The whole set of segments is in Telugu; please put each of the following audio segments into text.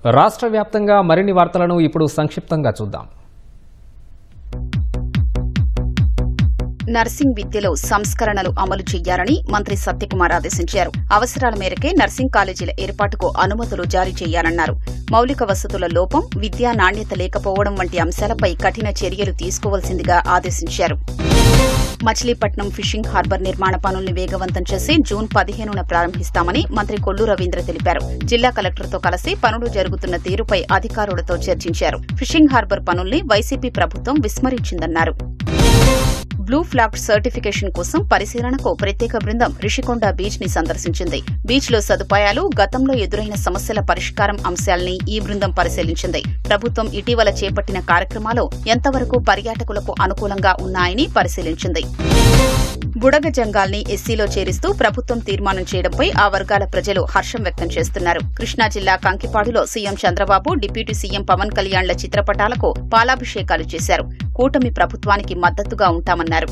రాష్ట్ర వ్యాప్తంగా మరిన్ని వార్తలను ఇప్పుడు సంక్షిప్తంగా చూద్దాం. నర్సింగ్ విద్యలో సంస్కరణలు అమలు చేయాలని మంత్రి సత్యకుమార్ ఆదేశించారు. అవసరాల మేరకే నర్సింగ్ కాలేజీల ఏర్పాటుకు అనుమతులు జారీ చేయాలన్నారు. మౌలిక వసతుల లోపం, విద్యా నాణ్యత లేకపోవడం వంటి అంశాలపై కఠిన చర్యలు తీసుకోవాల్సిందిగా ఆదేశించారు. మచిలీపట్నం ఫిషింగ్ హార్బర్ నిర్మాణ పనుల్ని వేగవంతం చేసి జూన్ 15న ప్రారంభిస్తామని మంత్రి కొల్లు రవీంద్ర తెలిపారు. జిల్లా కలెక్టర్తో కలిసి పనులు జరుగుతున్న తీరుపై అధికారులతో చర్చించారు. ఫిషింగ్ హార్బర్ పనుల్ని వైసీపీ ప్రభుత్వం విస్మరించిందన్నారు. బ్లూ ఫ్లాగ్ సర్టిఫికేషన్ కోసం పరిశీలనకు ప్రత్యేక బృందం రిషికొండ బీచ్ ని సందర్శించింది. బీచ్ లో సదుపాయాలు, గతంలో ఎదురైన సమస్యల పరిష్కారం అంశాల్ని ఈ బృందం పరిశీలించింది. ప్రభుత్వం ఇటీవల చేపట్టిన కార్యక్రమాలు ఎంతవరకు పర్యాటకులకు అనుకూలంగా ఉన్నాయని పరిశీలించింది. బుడగ జంగాల్ని ఎస్సీలో చేరిస్తూ ప్రభుత్వం తీర్మానం చేయడంపై ఆ వర్గాల ప్రజలు హర్షం వ్యక్తం చేస్తున్నారు. కృష్ణా జిల్లా కంకిపాడులో CM Chandrababu, deputy CM Pavan కళ్యాణ్ల చిత్రపటాలకు పాలాభిషేకాలు చేశారు. కూటమి ప్రభుత్వానికి మద్దతుగా ఉంటామన్నారు.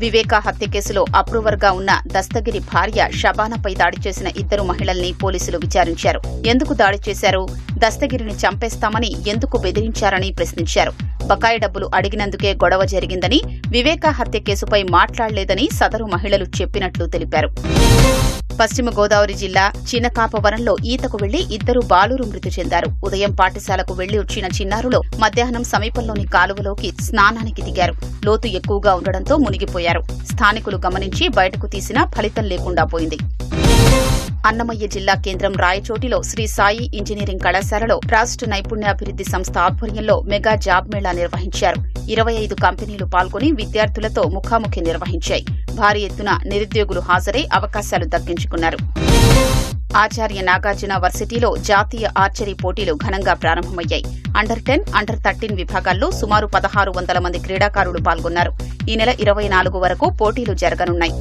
వివేకా హత్య కేసులో అప్రూవర్గా ఉన్న దస్తగిరి భార్య షబానాపై దాడి చేసిన 2 మహిళల్ని పోలీసులు విచారించారు. ఎందుకు దాడి చేశారు, దస్తగిరిని చంపేస్తామని ఎందుకు బెదిరించారని ప్రశ్నించారు. బకాయి డబ్బులు అడిగినందుకే గొడవ జరిగిందని, వివేకా హత్య కేసుపై మాట్లాడలేదని సదరు మహిళలు చెప్పినట్లు తెలిపారు. పశ్చిమ గోదావరి జిల్లా చిన్నకాపవరంలో ఈతకు వెళ్లి 2 బాలురు మృతి చెందారు. ఉదయం పాఠశాలకు వెళ్లి వచ్చిన చిన్నారులు మధ్యాహ్నం సమీపంలోని కాలువలోకి స్నానానికి దిగారు. లోతు ఎక్కువగా ఉండడంతో మునిగిపోయారు. స్థానికులు గమనించి బయటకు తీసినా ఫలితం లేకుండా పోయింది. అన్నమయ్య జిల్లా కేంద్రం రాయచోటిలో శ్రీ సాయి ఇంజనీరింగ్ కళాశాలలో రాష్ట్ర నైపుణ్యాభివృద్ది సంస్థ ఆధ్వర్యంలో మెగా జాబ్ మేళా నిర్వహించారు. 25 కంపెనీలు పాల్గొని విద్యార్థులతో ముఖాముఖి నిర్వహించాయి. భారీ ఎత్తున నిరుద్యోగులు హాజరై అవకాశాలు దక్కించుకున్నారు. ఆచార్య నాగార్జున వర్సిటీలో జాతీయ ఆర్చరీ పోటీలు ఘనంగా ప్రారంభమయ్యాయి. అండర్ 10, అండర్ 13 విభాగాల్లో సుమారు 1600 మంది క్రీడాకారులు పాల్గొన్నారు. ఈ నెల 24 వరకు పోటీలు జరగనున్నాయి.